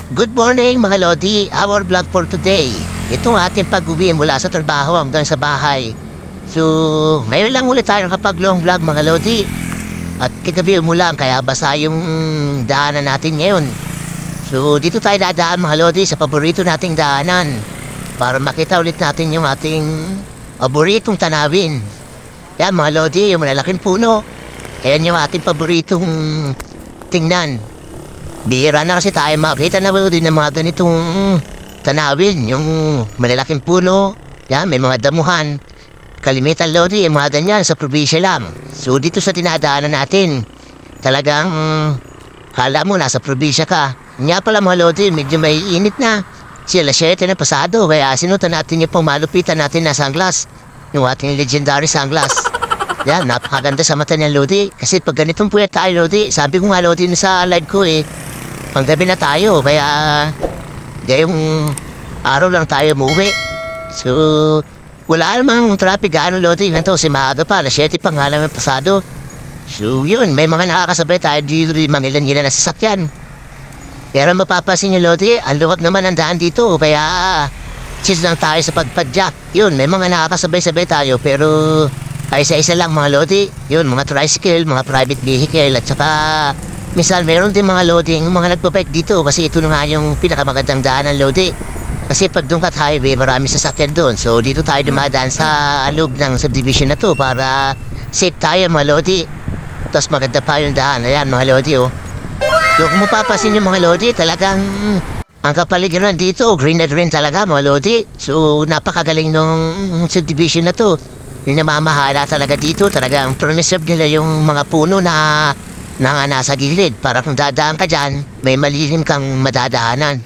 Good morning mga Lodi, our vlog for today. Ito ang ating pag-uwi mula sa trabaho hanggang sa bahay. So, ngayon lang ulit tayo nakapag-long vlog mga Lodi. At kagabi umulan kaya basa yung daanan natin ngayon. So, dito tayo dadaan mga Lodi sa paborito nating daanan. Para makita ulit natin yung ating paboritong tanawin. Yan mga Lodi, yung malalaking puno. Ayan yung ating paboritong tingnan. Bihira na kasi tayo makita na din ng mga ganitong tanawin, yung malalaking puno, yan, may mga damuhan. Kalimitan Lodi, yung mga ganyan sa probinsya lang. So dito sa tinadaanan natin, talagang kala mo nasa probinsya ka. Nga pala mga Lodi, medyo may init na. Sila 7 na pasado, kaya sinutan natin yung pangmalupitan natin na sunglass. Yung ating legendary sunglass. Yan, napakaganda sa mata niya Lodi. Kasi pag ganitong puyat tayo Lodi, sabi ko nga Lodi sa live ko panggabi na tayo, kaya ngayong araw lang tayo umuwi. So, wala namang traffic gaano Lodi. Ganito, si maaga pa, alas 7 pa nga lang pasado. So, yun, may mga nakakasabay tayo dito, mga ilan na sasakyan. Pero mapapasin niyo Lodi, ang luwag naman ang daan dito, kaya cheers lang tayo sa pagpadyak. Yun, may mga nakakasabay-sabay tayo, pero ay isa-isa lang mga Lodi. Yun, mga tricycle, mga private vehicle, at saka minsan meron din mga Lodi, yung mga nagpapike dito kasi ito na nga yung pinakamagandang daanan Lodi. Kasi pag Dungkat Highway, marami sasakyan doon. So dito tayo dumadaan sa loob ng subdivision na to para safe tayo mga Lodi. Tapos maganda pa yung daan. Ayan mga Lodi So kung mapapasin yung mga Lodi, talagang ang kapaligiran dito, green na green talaga mga Lodi. So napakagaling nung subdivision na to. Yung namamahala talaga dito, talagang preserve nila yung mga puno na nasa gilid para kung dadaan ka dyan, may malilim kang madadaanan.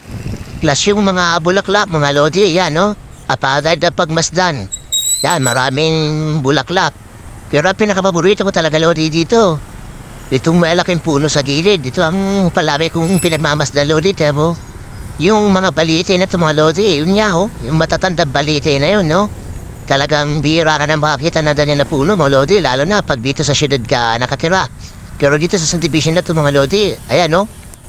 Plus yung mga bulaklak, mga Lodi, yan apagad na pagmasdan. Yan, maraming bulaklak. Pero ang pinakapaborito ko talaga Lodi dito, itong malaking puno sa gilid. Ito ang palami kong pinagmamasdan Lodi, temo. Yung mga balite na ito mga Lodi, yun nga yung matatandang balite na yun, Talagang bihira ka na makakita na ganyan na puno mga Lodi, lalo na pag dito sa syudad ka nakatira. Pero dito sa subdivision na ito mga Lodi, ayan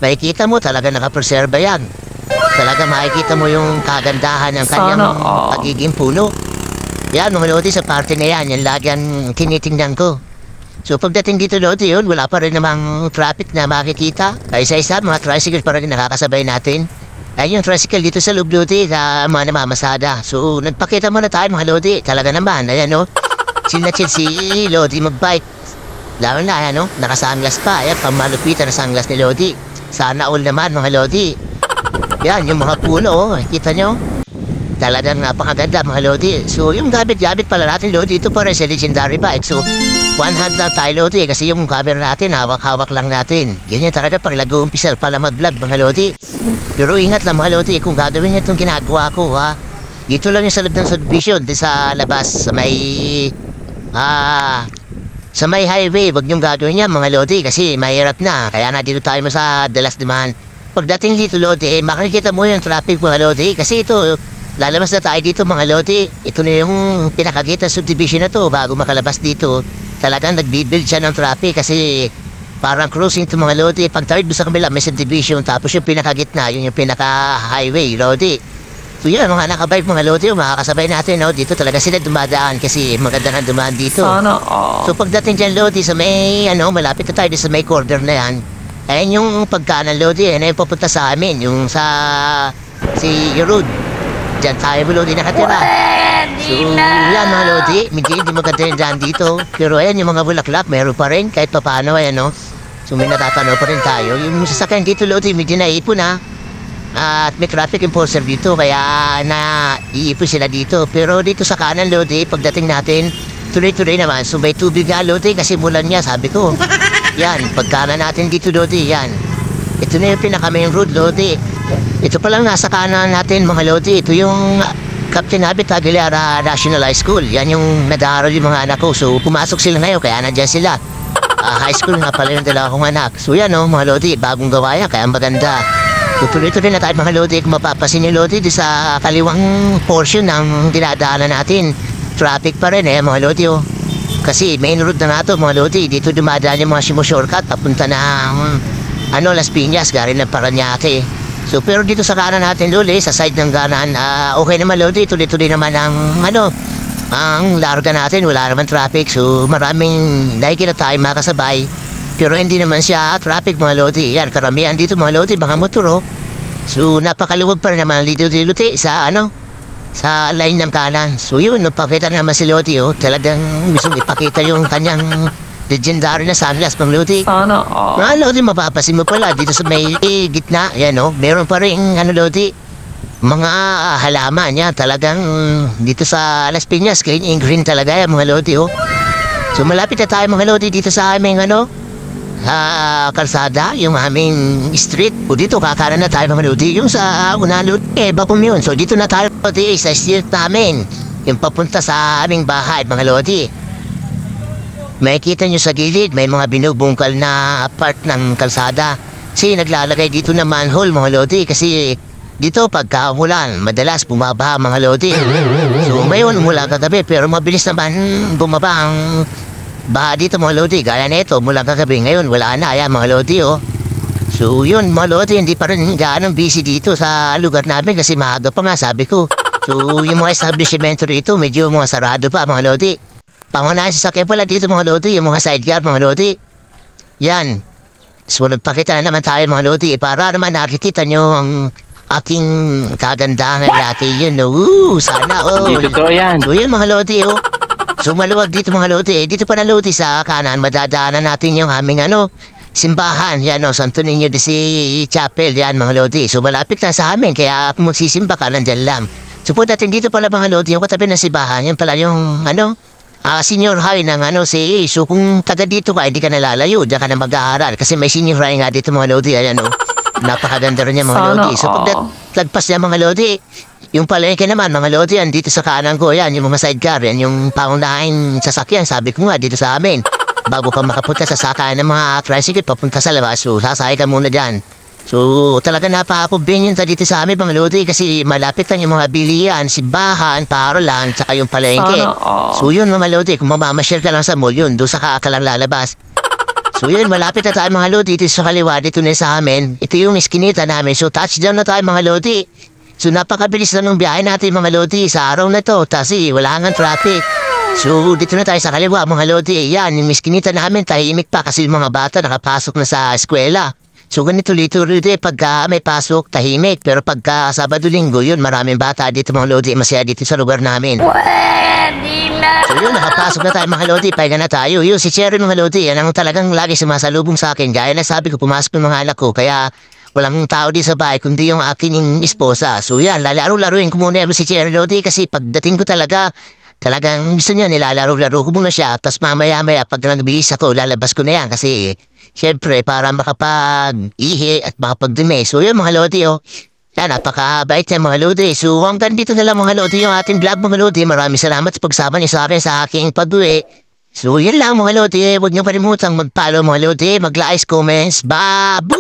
makikita mo talaga nakapreserba yan. Talaga makikita mo yung kagandahan ng kanyang pagiging puno. Yan mga Lodi, sa parte na yan lagi ang tinitingnan ko. So pagdating dito Lodi yun, wala pa rin namang traffic na makikita. Isa-isa, mga tricycle pa rin nakakasabay natin. Ayun yung tricycle dito sa loob Lodi na mga namamasada. So nagpakita muna tayo mga Lodi, talaga naman, ayan chill na chill si Lodi magbike. Lalo na nakasunglass pa. Ayan, pamalupitan na sunglass ni Lodi. Sana all naman mga Lodi. Yan, yung mga puno, kita nyo? Talagang napakaganda mga Lodi. So, yung gamit-gamit pala natin Lodi, ito pa rin sa legendary bike. So, one hand lang tayo Lodi, kasi yung camera natin, hawak-hawak lang natin. Ganyan talaga pag nag-uumpisa pala mag-vlog mga Lodi. Pero ingat lang mga Lodi, kung gagawin niya itong ginagawa ko, dito lang yung sa loob ng subdivision, di sa labas, sa may highway, wag niyong gagawin niya mga Lodi kasi mahirap na. Kaya na dito tayo sa Dalas Diman. Pagdating dito Lodi, makikita mo yung traffic mga Lodi. Kasi ito, lalabas na tayo dito mga Lodi. Ito na yung pinakagita subdivision na to bago makalabas dito. Talagang nagbibuild siya ng traffic kasi parang cruising to mga Lodi. Pag tawid mo sa kabila may subdivision, tapos yung pinakagitna, yun yung pinaka-highway Lodi. So yun, mga nakabike mga Lodi, makakasabay natin dito talaga sila dumadaan kasi maganda na dumaan dito. So pagdating dyan Lodi sa may, malapit na tayo sa may corner na yan. Ayan yung pagkanan Lodi, ayan yung papunta sa amin, yung si Road. Dyan tayo Lodi nakatira. So yan mga Lodi, medyo hindi maganda yung daan dito. Pero ayan yung mga bulaklak, meron pa rin kahit papaano So may natatanaw pa rin tayo. Yung sasakyan dito Lodi, medyo naipon at may traffic enforcer dito kaya naiipon sila dito. Pero dito sa kanan Lodi, pagdating natin tuloy-tuloy naman. So may tubig nga Lodi kasi mulan niya, sabi ko. Yan, pagkanan natin dito Lodi, yan. Ito na yung pinaka-main road Lodi. Ito pa lang nasa kanan natin mga Lodi. Ito yung Captain Abit Aguilera National High School. Yan yung nag-aaral yung mga anak ko. So pumasok sila ngayon kaya nandyan sila. High school nga pala yung dalawa kong anak. So yan mga Lodi, bagong gawa yan kaya maganda. Tutuloy-tuloy na tayo mga Lodi. Kung mapapasin yung Lodi sa kaliwang portion ng dinadaanan natin, traffic pa rin mga Lodi Kasi main road na nga to mga Lodi. Dito dumadaan yung mga shortcut papunta ng Las Piñas, galing ng Parañaque. So, pero dito sa kanan natin, Lodi, sa side ng kanan, okay naman, Lodi. Tuloy-tuloy naman ang larga natin. Wala naman traffic. So, maraming nakikita tayo makasabay. Pero hindi naman siya traffic, mga Lodi. Yan, karamihan dito, mga Lodi, mga motor, oh. So, napakaluwag pa rin naman dito, Lodi, sa line ng kanan. So, yun, napakita naman si Lodi, oh. Talagang gusto ipakita yung kanyang legendary na sunglass, mga Lodi. Sana Mga Lodi, mapapasin mo pala dito sa may gitna. Yan, oh. Meron pa rin, Lodi, mga halaman yan. Talagang dito sa Las Piñas, green talaga yan, mga Lodi, oh. So, malapit na tayo, mga Lodi, dito sa aming, kalsada, yung aming street. O dito, kakanan na tayo, mga Lodi. Yung sa unahan, Lodi, Bacom yun. So, dito na tayo, Lodi, sa street namin. Yung papunta sa aming bahay, mga Lodi. Makikita nyo sa gilid, may mga binubungkal na part ng kalsada. Kasi naglalagay dito na manhole, mga Lodi. Kasi dito, pagka umulan, madalas bumabaha, mga Lodi. So, ngayon, mula kagabi, pero mabilis naman bumaba ang baha dito, mga Lodi. Gaya na ito, mula kagabi. Ngayon, wala na, ayan, mga Lodi, oh. So, yun, mga Lodi, hindi pa rin gaano busy dito sa lugar namin kasi maaga pa nga, sabi ko. So, yung mga establishmento dito, medyo mga sarado pa, mga Lodi. Pangunahan sa sakyan pala dito, mga Lodi, yung mga sidecar, mga Lodi. Yan. So, nagpakita na naman tayo, mga Lodi, para naman nakikita nyo ang aking kagandahan natin yun. Sana, oh. Hindi totoo yan. So, yun, mga Lodi, oh. So, maluwag dito, mga Lodi. Dito pa na, Lodi, sa kanan, madadaanan natin yung aming, simbahan. Yan, Santo Niño de si Chapel. Yan, mga Lodi. So, malapit na sa amin, kaya kung magsisimba ka, nandyan lang. So, po natin dito pala, mga Lodi, yung katabi ng simbahan, yan pala yung, senior high ng CA. So kung taga dito ka, hindi ka nalalayo, diyan ka na mag-aaral. Kasi may senior high nga dito, mga Lodi. Ayan, napakaganda rin yan, mga Lodi. So pag lagpas niya, mga Lodi, yung palengke naman, mga Lodi, yan dito sa kanan ko, yan, yung mga sidecar, yan, yung pangunahing sasakyan, sabi ko nga, dito sa amin. Bago ka makapunta sa sakayan ng mga tricycle, papunta sa labas, so sasakay ka muna dyan. So, talaga napaka-convenient dito sa amin, mga Lodi, kasi malapit lang yung mga bilihan, simbahan, paralan, tsaka yung palengke. So, yun, mga Lodi, kung mamamasyal ka lang sa mall, yun, doon sa ka lang lalabas. So, yun, malapit na tayo, mga Lodi, dito sa kaliwa, dito na sa amin. Ito yung iskinita namin. So, touchdown na tayo, mga Lodi. So, napakabilis na nung biyahe natin, mga Lodi, sa araw na to, kasi wala nga traffic. So, dito na tayo sa kaliwa, mga Lodi. Yan, yung iskinita namin, tahimik pa, kasi yung mga bata nakapasok na sa eskwela. So, ganito lito Lodi, pagka may pasok, tahimik. Pero pagka Sabado-Linggo, yun, maraming bata dito, mga Lodi, masaya dito sa lugar namin. So, yun, nakapasok na tayo, mga Lodi, pahinga na tayo. Yun, si Cherry, mga Lodi, yan ang talagang lagi sumasalubong sa akin. Gaya na sabi ko, pumasok yung mga anak ko, kaya walang tao di sa bahay, kundi yung aking esposa. So, yan, lalaro-laruin ko muna si Cherry, Lodi, kasi pagdating ko talagang gusto niya, nilalaro-laro ko muna siya. Tapos mamaya-maya, pag nagbihis ako, lalabas ko na yan, kasi siyempre, para makapag-ihi at makapag-dumi. So, yun, mga Lodi, napakabait yan, mga Lodi. So, hanggang dito na lang, mga Lodi, yung ating vlog, mga Lodi. Maraming salamat sa pagsama niyo sa akin sa aking pag-uwi. So, yun lang, mga Lodi. Huwag niyo kalimutang mag-follow, mga Lodi. Mag-likes, comments. Babush!